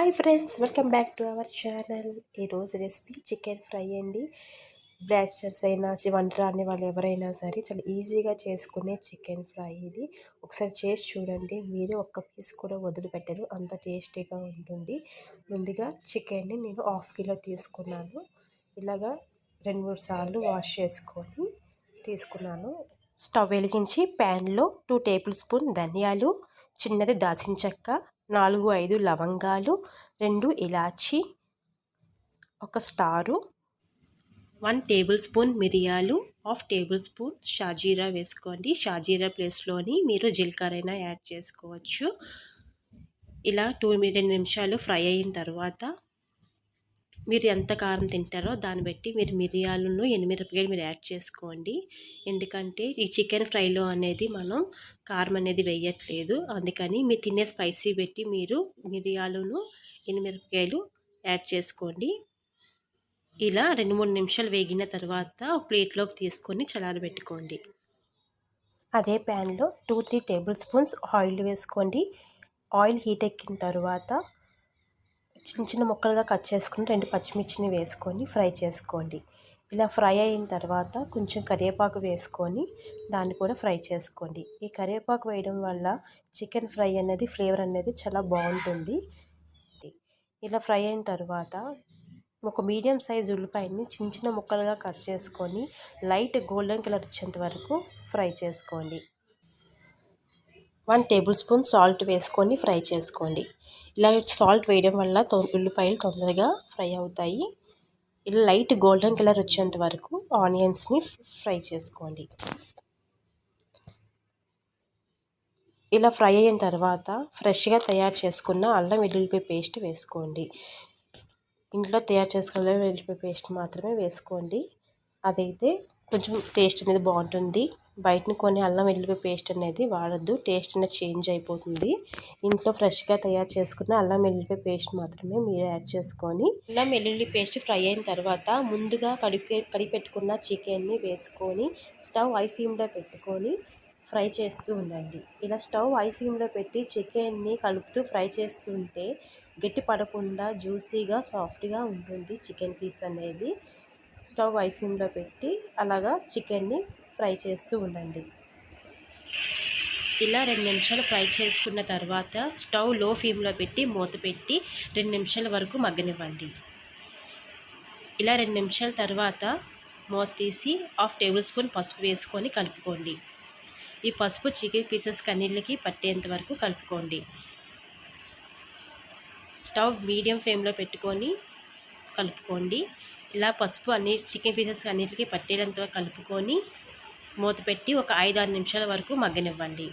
Hi friends, welcome back to our channel. ఈరోజు recipe chicken fry అండి. Bachelors అయినా వంట రాని వాళ్ళు ఎవరైనా సరే చాలా ఈజీగా చేసుకునే చికెన్ ఫ్రై ఇది. ఒకసారి చేసి చూడండి, మీరు ఒక్క పీస్ కూడా వదిలిపెట్టరు, అంత టేస్టీగా ఉంటుంది. ముందుగా చికెన్ని నేను 1/2 కిలో తీసుకున్నాను. ఇలాగా 2-3 సార్లు వాష్ చేసుకొని తీసుకున్నాను. స్టవ్ వెలిగించి ప్యాన్లో 2 టేబుల్ స్పూన్ ధనియాలు, చిన్నది దాల్చిన చెక్క, 4-5 లవంగాలు, 2 ఇలాచి, 1 స్టారు, 1 టేబుల్ స్పూన్ మిరియాలు, 1/2 టేబుల్ స్పూన్ షాజీరా వేసుకోండి. షాజీరా ప్లేస్లోని మీరు జీలకర్ర అయినా యాడ్ చేసుకోవచ్చు. ఇలా 2 నిమిషాలు ఫ్రై అయిన తర్వాత మీరు ఎంత కారం తింటారో దాన్ని బట్టి మీరు మిరియాలను, ఎండుమిరపకాయలు మీరు యాడ్ చేసుకోండి. ఎందుకంటే ఈ చికెన్ ఫ్రైలో అనేది మనం కారం అనేది వేయట్లేదు, అందుకని మీరు తినే స్పైసీ పెట్టి మీరు మిరియాలను, ఎండుమిరపకాయలు యాడ్ చేసుకోండి. ఇలా 2-3 నిమిషాలు వేగిన తర్వాత ప్లేట్లోకి తీసుకొని చల్లారబెట్టుకోండి. అదే ప్యాన్లో 2-3 టేబుల్ స్పూన్స్ ఆయిల్ వేసుకోండి. ఆయిల్ హీట్ ఎక్కిన తర్వాత చిన్న చిన్న ముక్కలుగా కట్ చేసుకుని 2 పచ్చిమిర్చిని వేసుకొని ఫ్రై చేసుకోండి. ఇలా ఫ్రై అయిన తర్వాత కొంచెం కరివేపాకు వేసుకొని దాన్ని కూడా ఫ్రై చేసుకోండి. ఈ కరివేపాకు వేయడం వల్ల చికెన్ ఫ్రై అనేది ఫ్లేవర్ అనేది చాలా బాగుంటుంది. ఇలా ఫ్రై అయిన తర్వాత ఒక మీడియం సైజ్ ఉల్లిపాయని చిన్న చిన్న ముక్కలుగా కట్ చేసుకొని లైట్ గోల్డెన్ కలర్ వచ్చేంత వరకు ఫ్రై చేసుకోండి. 1 టేబుల్ స్పూన్ సాల్ట్ వేసుకొని ఫ్రై చేసుకోండి. ఇలా సాల్ట్ వేయడం వల్ల ఉల్లిపాయలు తొందరగా ఫ్రై అవుతాయి. ఇలా లైట్ గోల్డెన్ కలర్ వచ్చేంత వరకు ఆనియన్స్ని ఫ్రై చేసుకోండి. ఇలా ఫ్రై అయిన తర్వాత ఫ్రెష్గా తయారు చేసుకున్న అల్లం వెల్లుల్లిపాయ పేస్ట్ వేసుకోండి. ఇంట్లో తయారు చేసుకున్న అల్లం వెల్లుల్లిపాయ పేస్ట్ మాత్రమే వేసుకోండి, అదైతే కొంచెం టేస్ట్ అనేది బాగుంటుంది. బయటను కొని అల్లం వెల్లుల్లిపాయ పేస్ట్ అనేది వాడద్దు, టేస్ట్ అనేది చేంజ్ అయిపోతుంది. ఇంట్లో ఫ్రెష్గా తయారు చేసుకున్న అల్లం వెల్లుల్లిపాయ పేస్ట్ మాత్రమే మీరు యాడ్ చేసుకొని అల్లం వెల్లుల్లి పేస్ట్ ఫ్రై అయిన తర్వాత ముందుగా కడిగి పెట్టుకున్న చికెన్ని వేసుకొని స్టవ్ హై ఫ్లేమ్లో పెట్టుకొని ఫ్రై చేస్తూ ఉండండి. ఇలా స్టవ్ హై ఫ్లేమ్లో పెట్టి చికెన్ని కలుపుతూ ఫ్రై చేస్తుంటే గట్టి పడకుండా జ్యూసీగా సాఫ్ట్గా ఉంటుంది చికెన్ పీస్ అనేది. స్టవ్ హై ఫ్లేమ్లో పెట్టి అలాగా చికెన్ని ఫ్రై చేస్తూ ఉండండి. ఇలా 2 నిమిషాలు ఫ్రై చేసుకున్న తర్వాత స్టవ్ లో ఫ్లేమ్లో పెట్టి మూత పెట్టి 2 నిమిషాల వరకు మగ్గనివ్వండి. ఇలా 2 నిమిషాల తర్వాత మూత తీసి 1/2 టేబుల్ స్పూన్ పసుపు వేసుకొని కలుపుకోండి. ఈ పసుపు చికెన్ పీసెస్ అన్నిటికి పట్టేంత వరకు కలుపుకోండి. స్టవ్ మీడియం ఫ్లేమ్లో పెట్టుకొని కలుపుకోండి. ఇలా పసుపు చికెన్ పీసెస్ అన్నిటికీ పట్టేంత వరకు కలుపుకొని మూత పెట్టి ఒక 5-6 నిమిషాల వరకు మగ్గనివ్వండి.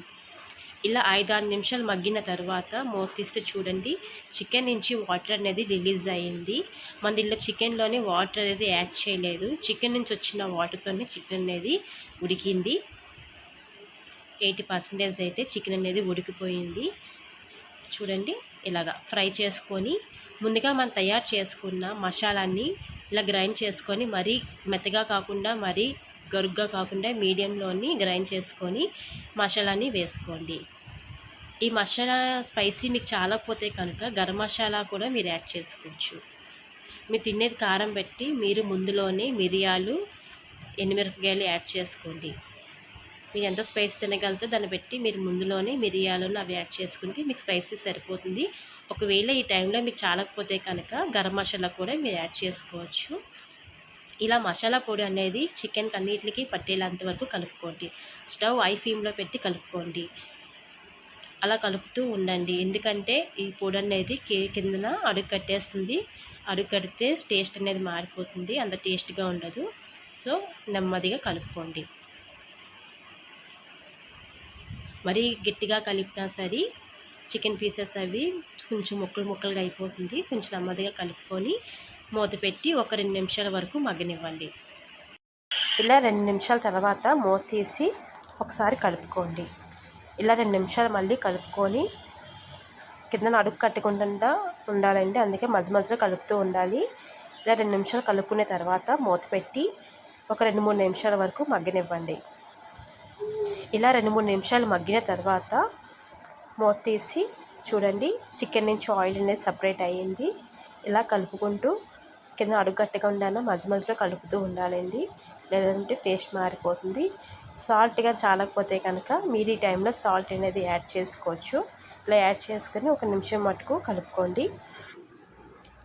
ఇలా 5-6 నిమిషాలు మగ్గిన తర్వాత మూత తీస్తే చూడండి, చికెన్ నుంచి వాటర్ అనేది రిలీజ్ అయ్యింది. మన దీనిలో చికెన్లోనే వాటర్ అనేది యాడ్ చేయలేదు, చికెన్ నుంచి వచ్చిన వాటర్తోనే చికెన్ అనేది ఉడికింది. 80% అయితే చికెన్ అనేది ఉడికిపోయింది. చూడండి, ఇలాగా ఫ్రై చేసుకొని ముందుగా మనం తయారు చేసుకున్న మసాలాన్ని ఇలా గ్రైండ్ చేసుకొని మరీ మెత్తగా కాకుండా మరీ గరుగ్గా కాకుండా మీడియంలోని గ్రైండ్ చేసుకొని మసాలాని వేసుకోండి. ఈ మసాలా స్పైసీ మీకు చాలా పోతే కనుక గరం మసాలా కూడా మీరు యాడ్ చేసుకోవచ్చు. మీరు తినేది కారం బట్టి మీరు ముందులోనే మిరియాలు, ఎండుమిరపకాయలు యాడ్ చేసుకోండి. మీరు ఎంత స్పైసీ తినగలిగితే దాన్ని బట్టి మీరు ముందులోనే మిరియాలను అవి యాడ్ చేసుకుంటే మీకు స్పైసీ సరిపోతుంది. ఒకవేళ ఈ టైంలో మీకు చాలకపోతే కనుక గరం మసాలా కూడా మీరు యాడ్ చేసుకోవచ్చు. ఇలా మసాలా పొడి అనేది చికెన్ అన్నిటికి పట్టేంత వరకు కలుపుకోండి. స్టవ్ హై ఫ్లేమ్లో పెట్టి కలుపుకోండి. అలా కలుపుతూ ఉండండి, ఎందుకంటే ఈ పొడి అనేది కిందన అడుగు కట్టేస్తుంది. అడుగు కడితే టేస్ట్ అనేది మారిపోతుంది, అంత టేస్ట్గా ఉండదు. సో నెమ్మదిగా కలుపుకోండి. మరీ గట్టిగా కలిపినా సరే చికెన్ పీసెస్ అవి కొంచెం ముక్కలుగా అయిపోతుంది. కొంచెం నెమ్మదిగా కలుపుకొని మూత పెట్టి ఒక 2 నిమిషాల వరకు మగ్గనివ్వండి. ఇలా 2 నిమిషాల తర్వాత మూత తీసి ఒకసారి కలుపుకోండి. ఇలా 2 నిమిషాలు మళ్ళీ కలుపుకొని కింద అడుగు కట్టకుండా ఉండాలండి, అందుకే మధ్య మధ్యలో కలుపుతూ ఉండాలి. ఇలా 2 నిమిషాలు కలుపుకునే తర్వాత మూత పెట్టి ఒక 2-3 నిమిషాల వరకు మగ్గనివ్వండి. ఇలా 2-3 నిమిషాలు మగ్గిన తర్వాత మూత తీసి చూడండి చికెన్ నుంచి ఆయిల్ అనేది సపరేట్ అయ్యింది. ఇలా కలుపుకుంటూ కింద అడుగట్టకుండా మధ్య మధ్యలో కలుపుతూ ఉండాలండి, లేదంటే టేస్ట్ మారిపోతుంది. సాల్ట్గా చాలకపోతే కనుక మీరు ఈ టైంలో సాల్ట్ అనేది యాడ్ చేసుకోవచ్చు. ఇలా యాడ్ చేసుకొని 1 నిమిషం మటుకు కలుపుకోండి.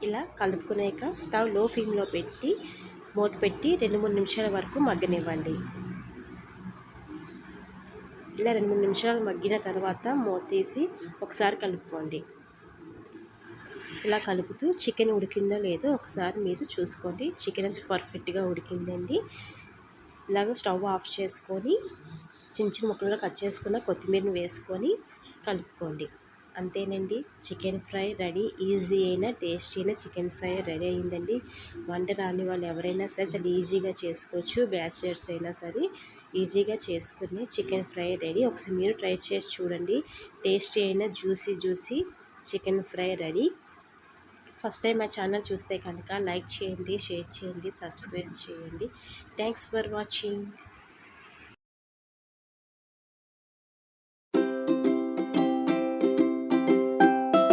ఇలా కలుపుకునేక స్టవ్ లో ఫ్లేమ్లో పెట్టి మూత పెట్టి 2-3 నిమిషాల వరకు మగ్గనివ్వండి. ఇలా 2-3 నిమిషాలు మగ్గిన తర్వాత మూత తీసి ఒకసారి కలుపుకోండి. ఇలా కలుపుతూ చికెన్ ఉడికిందో లేదో ఒకసారి మీరు చూసుకోండి. చికెన్ పర్ఫెక్ట్గా ఉడికిందండి. ఇలాగ స్టవ్ ఆఫ్ చేసుకొని చిన్న చిన్న ముక్కలుగా కట్ చేసుకున్న కొత్తిమీరని వేసుకొని కలుపుకోండి. అంతేనండి, చికెన్ ఫ్రై రెడీ. ఈజీ అయిన టేస్టీ అయిన చికెన్ ఫ్రై రెడీ అయిందండి. వంట రాని వాళ్ళు ఎవరైనా సరే చాలా ఈజీగా చేసుకోవచ్చు. బ్యాచిలర్స్ అయినా సరే ఈజీగా చేసుకునే చికెన్ ఫ్రై రెడీ. ఒకసారి మీరు ట్రై చేసి చూడండి. టేస్టీ అయిన juicy chicken fry ready. First time మా ఛానల్ చూస్తే కనుక లైక్ చేయండి, షేర్ చేయండి, సబ్స్క్రైబ్ చేయండి. Thanks for watching.